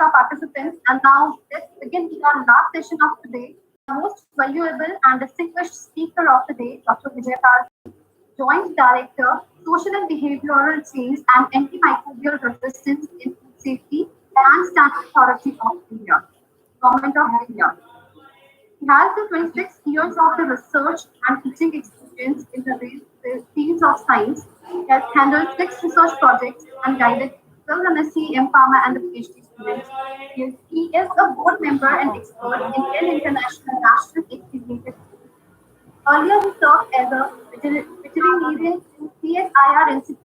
our participants. And now let's begin with our last session of today. The most valuable and distinguished speaker of the day, Dr. Vijay Karthi, Joint Director, Social and Behavioral Change and Antimicrobial Resistance in Food Safety and Standard Authority of India, Government of India. He has the 26 years of the research and teaching experience in the fields of science. He has handled 6 research projects and guided 12 MSc, M.Pharma and the PhD students. He is a board member and expert in 10 international national affiliated. Earlier, he served as a veterinarian in CSIR Institute,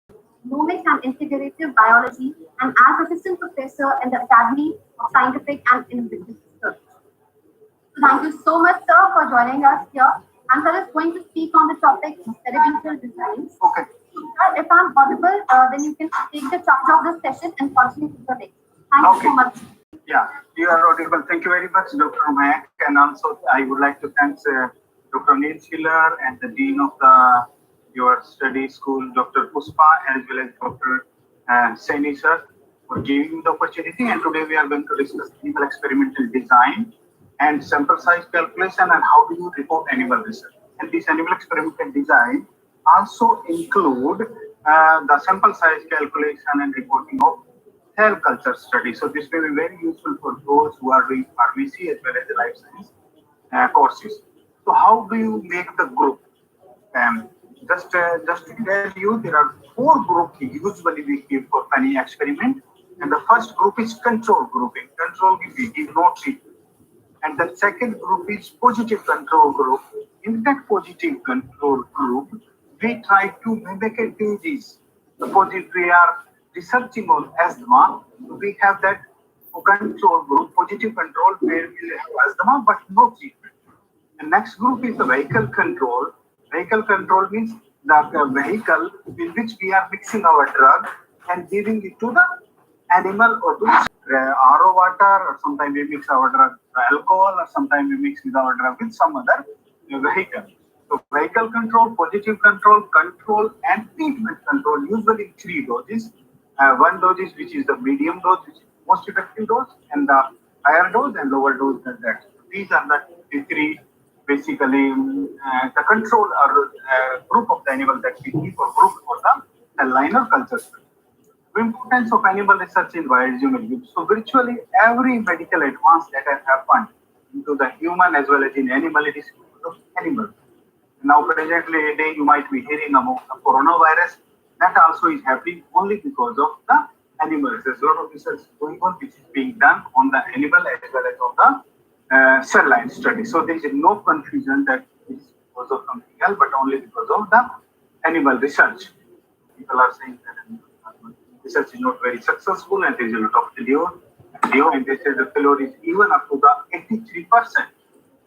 Genomics and Integrative Biology, and as assistant professor in the Academy of Scientific and Innovative Research. Thank you so much, sir, for joining us here. And sir is going to speak on the topic experimental designs. Okay. Sir, if I'm audible, then you can take the charge of this session and continue with the next. Thank you so much. Yeah, you are audible. Thank you very much, Dr. Mayak. And also, I would like to thank Dr. Neil Schiller and the Dean of your study school, Dr. Puspa, as well as Dr. Saini sir, for giving the opportunity. And today we are going to discuss clinical experimental design and sample size calculation and how do you report animal research. And this animal experimental design also include the sample size calculation and reporting of cell culture study. So this may be very useful for those who are doing pharmacy as well as the life science courses. So how do you make the group? Just to tell you, there are 4 groups usually we give for any experiment. And the first group is control group. In control, we give no treatment. And the second group is positive control group. In that positive control group, we try to mimic a disease. Suppose if we are researching on asthma, we have that control group, positive control, where we have asthma but no treatment. The next group is the vehicle control. Vehicle control means the vehicle in which we are mixing our drug and giving it to the animal or to RO water, or sometimes we mix our drug alcohol, or sometimes we mix with our drug with some other vehicle. So vehicle control, positive control, control, and treatment control, usually 3 doses. One dose is which is the medium dose, which is most effective dose, and the higher dose and lower dose than that. These are the 3 basically the control or group of the animal that we keep or group for the cell line or culture study. The importance of animal research in biogenomics. So virtually every medical advance that has happened into the human as well as in animal, it is because of animals. Now presently you might be hearing about the coronavirus. That also is happening only because of the animals. There's a lot of research going on which is being done on the animal as well as on the cell line study. So there is no confusion that it is because of something else, but only because of the animal research. People are saying that research is not very successful and there is a lot of failure. And they say the failure is even up to the 83%.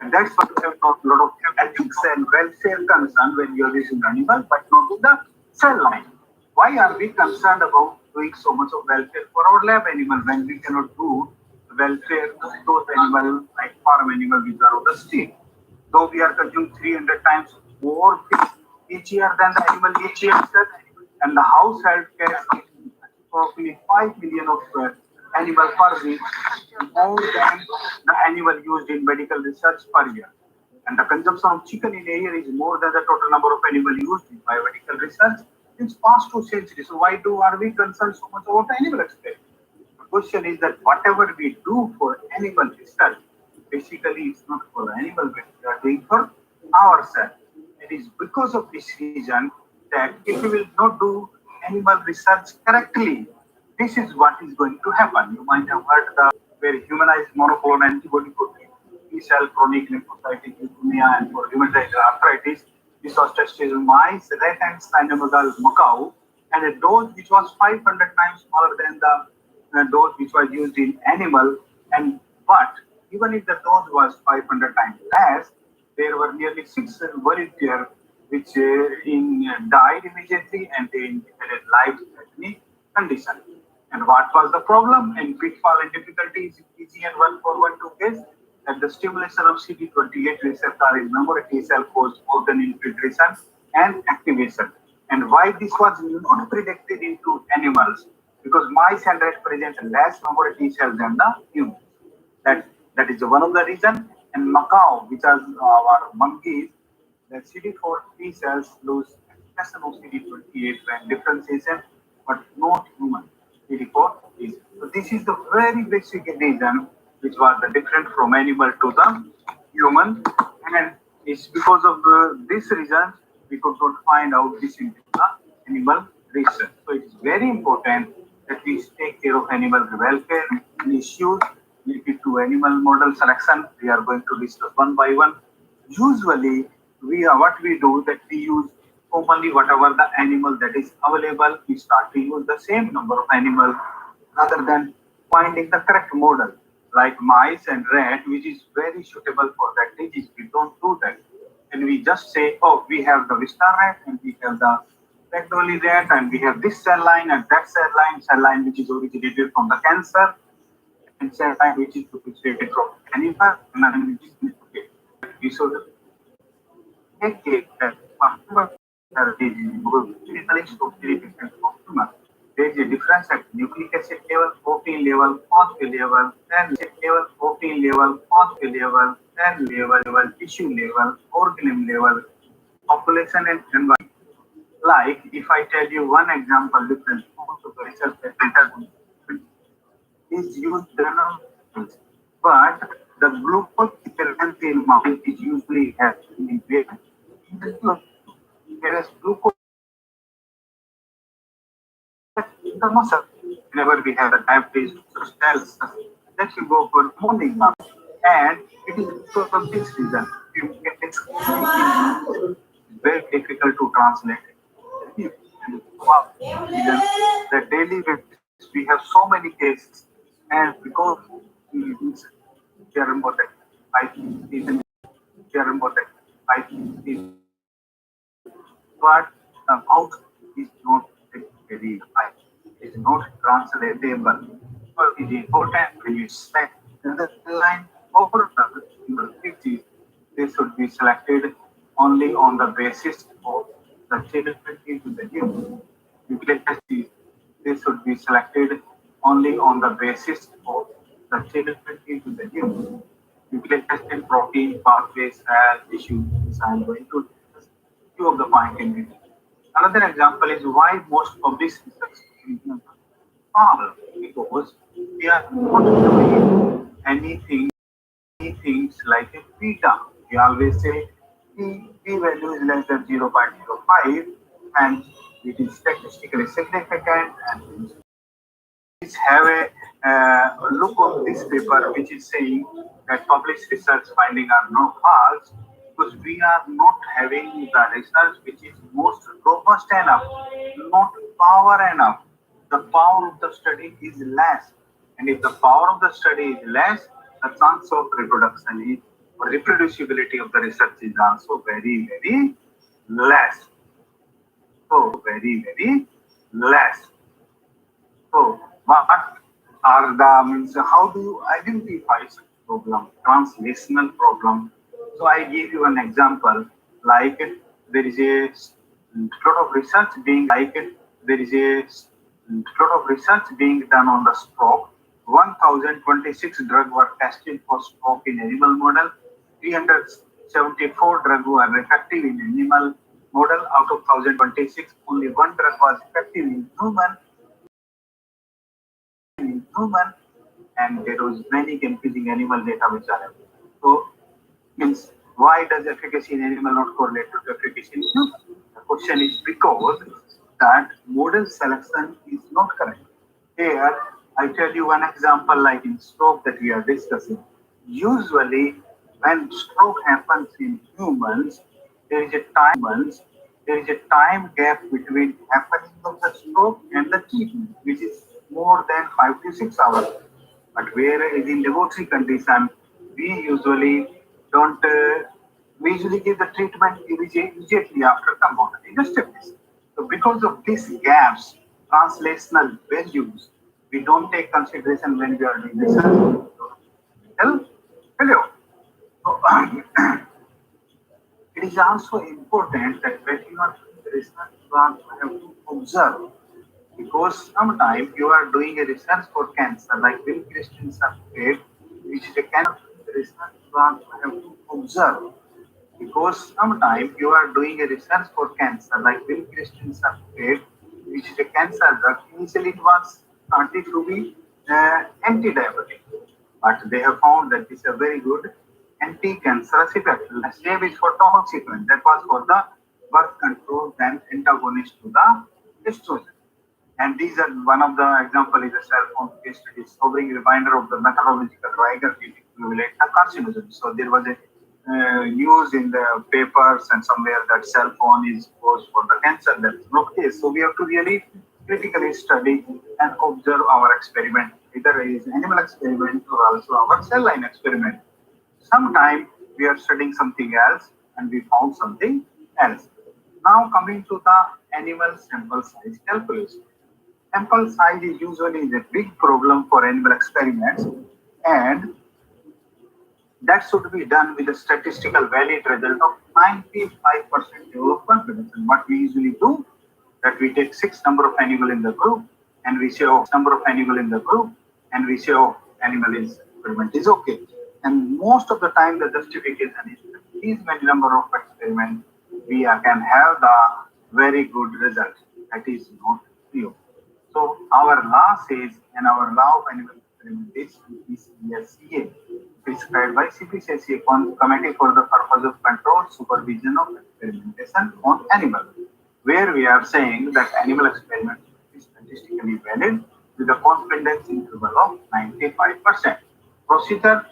And that's why we have not a lot of ethics and welfare concern when you are using animal, but not in the cell line. Why are we concerned about doing so much of welfare for our lab animal when we cannot do welfare of those animals like farm animals which are on the street? Though we are consuming 300 times more fish each year than the animal each year, and the household care is probably 5 million of animal per week, more than the animal used in medical research per year. And the consumption of chicken in a year is more than the total number of animals used in biomedical research since past 2 centuries. So why are we concerned so much about animal experiment? The question is that whatever we do for animal research, basically it's not for the animal, but we are doing for ourselves. It is because of this reason that if we will not do animal research correctly, this is what is going to happen. You might have heard the very humanized monoclonal antibody for B-cell chronic lymphocytic leukemia and for rheumatoid arthritis. This was tested in mice, rat and cynomolgus macaque, and a dose which was 500 times smaller than the dose which was used in animal. But even if the dose was 500 times less, there were nearly 6 volunteers which died immediately and they had a life-threatening condition. And what was the problem? In pitfall and difficulties in PGN1412 case, that the stimulation of CD28 receptor in memory T cell caused organ infiltration and activation. And why this was not predicted into animals? because mice and rats present less number of T cells than the humans. That is one of the reason. And macaw, which are our monkeys, the CD4 T cells lose expression of CD28 when differentiation, but not human CD4 T cells. So this is the very basic reason which was the different from animal to the human, and it's because of this reason we could not find out this in the animal research. So it's very important that we take care of animal welfare and issues related to animal model selection. We are going to discuss one by one. Usually, what we do that we use commonly whatever the animal that is available. We start to use the same number of animals rather than finding the correct model like mice and rat, which is very suitable for that disease. We don't do that, and we just say, oh, we have the Vista rat and we have the Ragdolly rat, and we have this cell line and that cell line which is originated from the cancer, and cell line which is originated from animal, and which is okay. We should take care that there is a difference at nucleic acid level, protein level, phospholipid level, cell level, tissue level, organism level, population and environment. Like if I tell you one example difference, also the research that is used granules, but the glucose present in mouth is usually has in whereas glucose in the muscle. Whenever we have the diabetes cells, that you go for morning bath, and it is because of this reason you get it very difficult to translate. The daily basis, we have so many cases, and because we use thermometer, I think thermometer, I think, but the mouth is not very high. It is not translatable. So it is important when you select the line over the 50, they should be selected only on the basis of the children into the human. Nucleic acid, they should be selected only on the basis of the children into the human. Nucleic acid, protein, pathways, as issues. I am going to discuss few of the points in it. Another example is why most of this research fall, because we are not doing anything like a beta. We always say p value is less than 0.05 and it is statistically significant, and please have a look on this paper which is saying that published research findings are not false, because we are not having the research which is most robust enough, not power enough. The power of the study is less, and if the power of the study is less, the chance of reproduction is, or reproducibility of the research is also very, very less. So very less. So what are the means? How do you identify such problem? Translational problem. So I give you an example. Like there is a lot of research being done on the stroke. 1,026 drugs were tested for stroke in animal model. 374 drugs were effective in animal model. Out of 1,026, only one drug was effective in human, and there was many confusing animal data which are available. So, means why does efficacy in animal not correlate to efficacy in human? The question is because that model selection is not correct. Here, I tell you one example like in stroke that we are discussing. Usually, when stroke happens in humans, there is a time gap between happening of the stroke and the treatment, which is more than 5 to 6 hours. But whereas in laboratory condition, we usually don't. We usually give the treatment immediately after the model establishment. So because of these gaps, translational values, we don't take consideration when we are doing research. Hello. So, it is also important that when you are doing research, you also have to observe Because sometimes you are doing a research for cancer, like when Christians are paid, which is a kind of research you also have to observe. Because sometimes you are doing a research for cancer, like when Christians are paid, which is a cancer drug. Initially, it was started to be anti-diabetic, but they have found that it's a very good anti-cancerous effect. The same is for toxicant, that was for the birth control and antagonist to the estrogen. And these are one of the example is a cell phone case study, sobering reminder of the methodological rigor to accumulate the carcinogen. So there was a news in the papers and somewhere that cell phone is caused for the cancer. That's not the case. So we have to really critically study and observe our experiment, either it is animal experiment or also our cell line experiment. Sometimes we are studying something else and we found something else. Now coming to the animal sample size calculation. Sample size is usually a big problem for animal experiments, and that should be done with a statistical valid result of 95% level of confidence. And what we usually do, that we take six number of animal in the group, and we say, oh, number of animal in the group, and we say, oh, animal is experiment is okay. And most of the time, the justification is that these many number of experiments, we can have the very good result. That is not true. So our law says, and our law of animal experimentation is CPCSEA, prescribed by CPCSEA Committee for the purpose of control supervision of experimentation on animals, where we are saying that animal experiment is statistically valid with a confidence interval of 95%. Procedure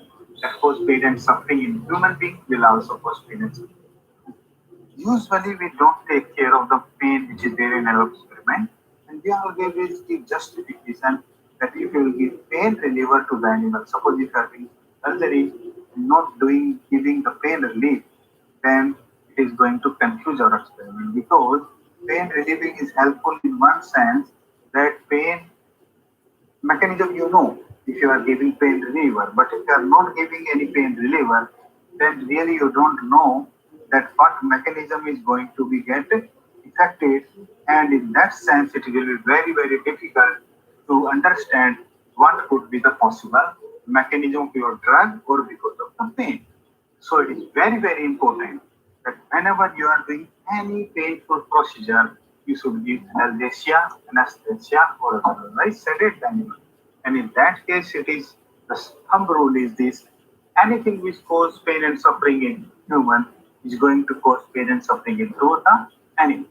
that cause pain and suffering in human beings will also cause pain and suffering. Usually we don't take care of the pain which is there in our experiment, and we always give justification that if you will give pain reliever to the animal, suppose if you are doing surgery and not giving the pain relief, then it is going to confuse our experiment, because pain relieving is helpful in one sense that pain mechanism if you are giving pain reliever, but if you are not giving any pain reliever, then really you don't know that what mechanism is going to be get affected, and in that sense it will be very very difficult to understand what could be the possible mechanism of your drug or because of the pain. So it is very very important that whenever you are doing any painful procedure, you should give analgesia, anesthesia, or otherwise sedate the animal. And in that case, it is the thumb rule is this: anything which causes pain and suffering in human is going to cause pain and suffering in the animal.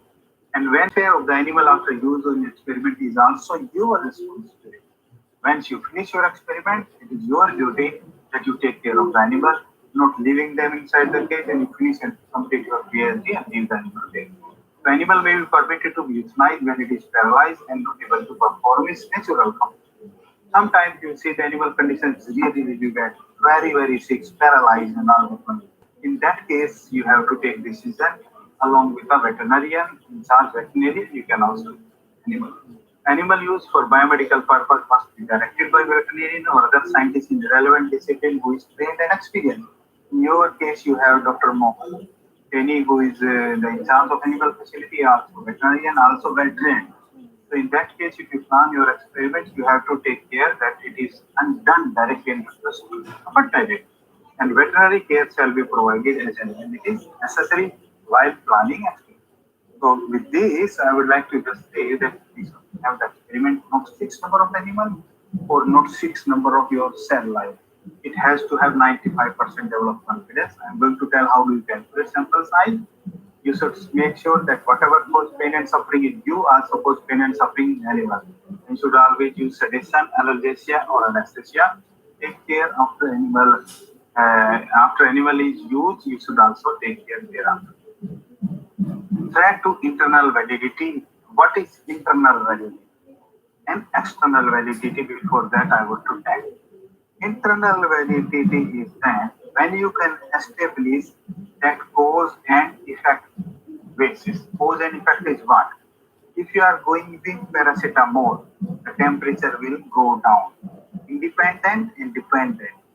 And welfare of the animal after use in experiment is also your responsibility. Once you finish your experiment, it is your duty that you take care of the animal, not leaving them inside the cage, and you finish and complete your PhD and leave the animal there. The animal may be permitted to be euthanized when it is paralyzed and not able to perform its natural function. Sometimes you see the animal conditions really bad, very, very sick, paralyzed and all that. In that case, you have to take decision along with a veterinarian, in charge veterinarian, you can also use animal. Animal use for biomedical purpose must be directed by veterinarian or other scientist in the relevant discipline who is trained and experienced. In your case, you have Dr. Mohan, Kenny, who is the in charge of animal facility, also veterinarian, also well trained. So in that case, if you plan your experiment, you have to take care that it is done directly in the school, and veterinary care shall be provided as and when it is necessary while planning experiment. So with this, I would like to just say that we should have the experiment not 6 number of animal or not 6 number of your cell line. It has to have 95% level of confidence. I'm going to tell how do you calculate sample size. You should make sure that whatever cause pain and suffering in you also cause pain and suffering in animal. You should always use sedation, analgesia, or anesthesia. Take care of the animal. After animal is used, you should also take care thereafter. Threat to internal validity. What is internal validity and external validity? Before that, I would to tell. Internal validity is that when you can establish that cause and effect basis. Cause and effect is what? If you are going with paracetamol, the temperature will go down. Independent,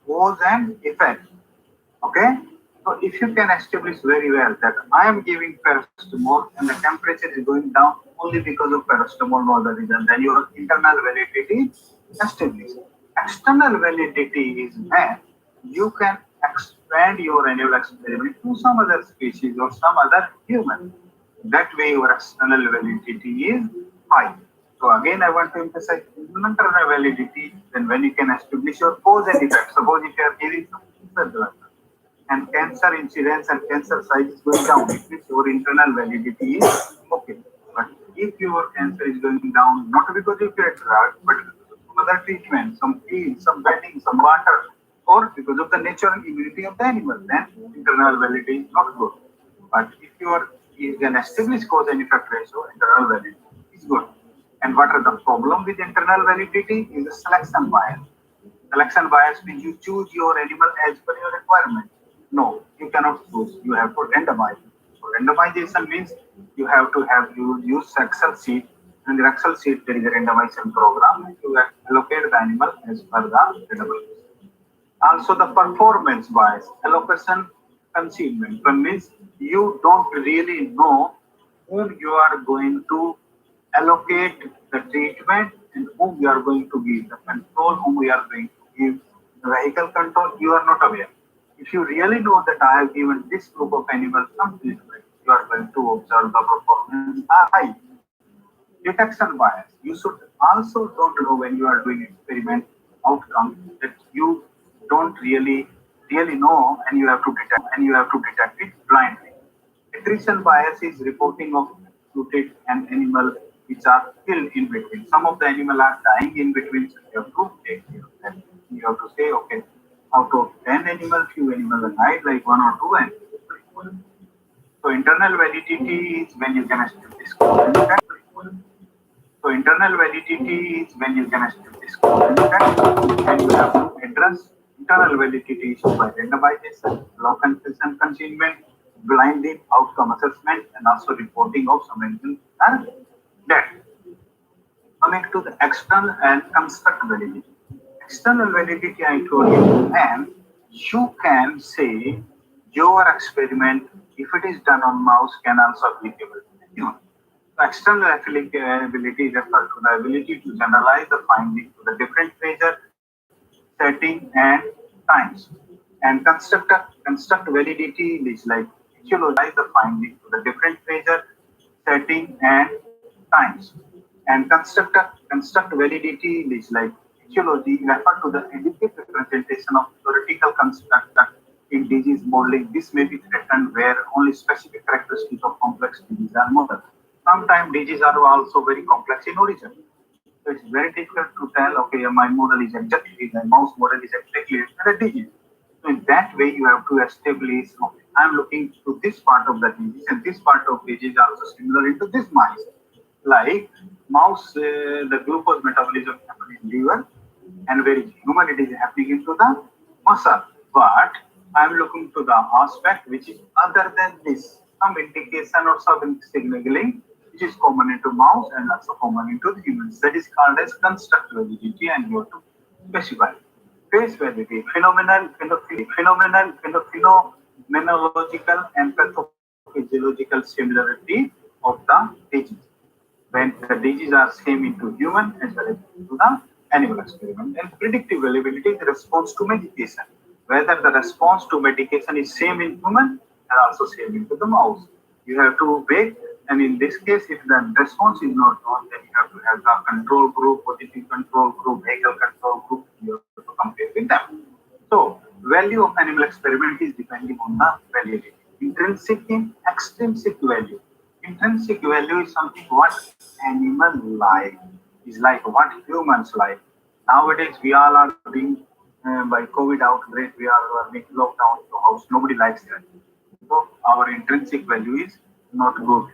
cause and effect. Okay? So if you can establish very well that I am giving paracetamol and the temperature is going down only because of paracetamol, no other reason, then your internal validity is established. External validity is when you can expand your animal experiment to some other species or some other human. That way your external validity is high. So again, I want to emphasize internal validity. Then when you can establish your cause and effect. Suppose if you are giving some cancer drug and cancer incidence and cancer size is going down, it means your internal validity is okay. But if your cancer is going down, not because of your drug, but because of some other treatment, some feed, some bedding, some water, or because of the natural immunity of the animal, then internal validity is not good. But if you can establish cause and effect ratio, internal validity is good. And what are the problem with internal validity is the selection bias. Selection bias means you choose your animal as per your requirement. No, you cannot choose. You have to randomize. So randomization means you have to use Excel sheet, and in the Excel sheet there is a randomization program. You allocate the animal as per the randomization. Also the performance bias, allocation concealment. One means you don't really know whom you are going to allocate the treatment and whom you are going to give the control, whom we are going to give the vehicle control, you are not aware. If you really know that I have given this group of animals some treatment, you are going to observe the performance high. Detection bias. You should also don't know when you are doing experiment outcome that you don't really know and you have to detect it blindly. Attrition bias is reporting of recruited an animal which are still in between. Some of the animal are dying in between, so you have to take care of them. You have to say, okay, out of 10 animals, few animals died, like 1 or 2, and so internal validity is when you can establish cause and effect. So internal validity is when you can establish cause and effect, and you have to address internal validity issues by randomization, law confusion concealment, blinding, outcome assessment, and also reporting of some animals are dead. Coming to the external and construct validity. External validity, I told you, and you can say your experiment, if it is done on mouse, can also applicable to human. The external applicability refers to the ability to generalize the finding to the different pressure, setting, and times. And construct validity is like visualize the finding to the different pressure, setting, and times. And construct validity is like etiology refer to the adequate representation of theoretical construct in disease modeling. This may be threatened where only specific characteristics of complex disease are modeled. Sometimes diseases are also very complex in origin. So it's very difficult to tell, okay, my model is exactly, my mouse model is exactly the disease. So in that way, you have to establish, okay, I'm looking to this part of the disease, and this part of disease also similar into this mice. Like mouse, the glucose metabolism happens in liver, and where human it is happening into the muscle. But I'm looking to the aspect which is other than this, some indication or some signaling which is common into mouse and also common into the humans. That is called as construct validity, and you have to specify. Face validity, phenomenological and pathophysiological similarity of the disease. When the diseases are same into human as well as into the animal experiment. And predictive validity is the response to medication. Whether the response to medication is same in human and also same into the mouse. You have to wait, and in this case, if the response is not known, then you have to have the control group, positive control group, vehicle control group, you have to compare with them. So, value of animal experiment is depending on the validity. Intrinsic and extrinsic value. Intrinsic value is something what animal like, is like what humans like. Nowadays, we all are being, by COVID outbreak, we are being locked down to house. Nobody likes that. So our intrinsic value is not good.